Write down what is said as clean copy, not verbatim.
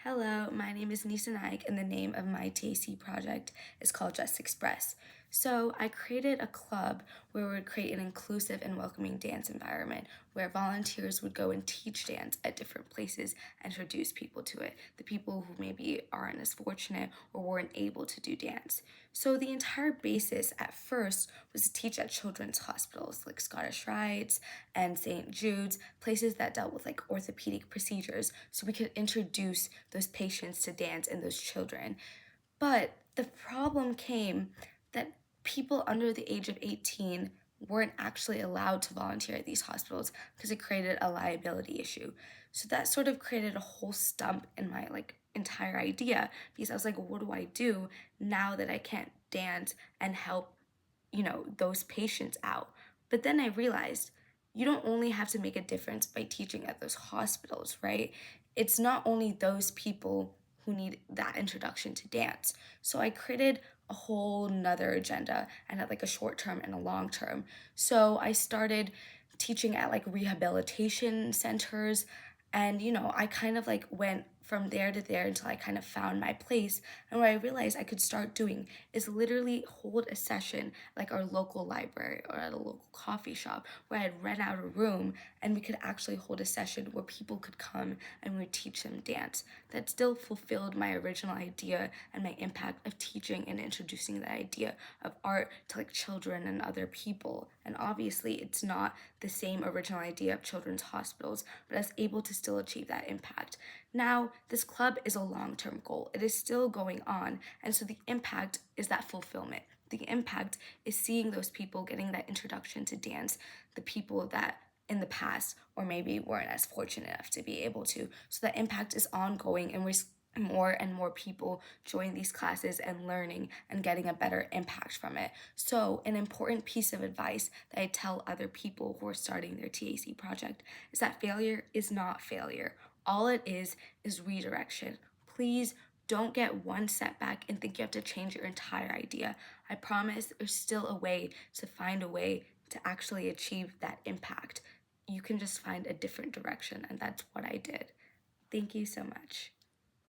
Hello, my name is Nysa Nayak, and the name of my TAC project is called Just Express. So I created a club where we would create an inclusive and welcoming dance environment where volunteers would go and teach dance at different places and introduce people to it, the people who maybe aren't as fortunate or weren't able to do dance. So the entire basis at first was to teach at children's hospitals like Scottish Rites and St. Jude's, places that dealt with like orthopedic procedures, so we could introduce those patients to dance and those children. But the problem came that people under the age of 18 weren't actually allowed to volunteer at these hospitals because it created a liability issue. So that sort of created a whole stump in my entire idea, because I was like, what do I do now that I can't dance and help, those patients out? But then I realized you don't only have to make a difference by teaching at those hospitals, right? It's not only those people who need that introduction to dance. So I created a whole nother agenda and had like a short term and a long term. So I started teaching at like rehabilitation centers, and I kind of like went from there to there until I kind of found my place. And what I realized I could start doing is literally hold a session like our local library or at a local coffee shop where I'd rent out a room, and we could actually hold a session where people could come and we would teach them dance. That still fulfilled my original idea and my impact of teaching and introducing the idea of art to like children and other people. And obviously it's not the same original idea of children's hospitals, but I was able to still achieve that impact. Now, this club is a long-term goal. It is still going on, and so the impact is that fulfillment. The impact is seeing those people getting that introduction to dance, the people that in the past or maybe weren't as fortunate enough to be able to. So that impact is ongoing, and we're more and more people join these classes and learning and getting a better impact from it. So an important piece of advice that I tell other people who are starting their TAC project is that failure is not failure. All it is redirection. Please don't get one setback and think you have to change your entire idea. I promise there's still a way to find a way to actually achieve that impact. You can just find a different direction, and that's what I did. Thank you so much.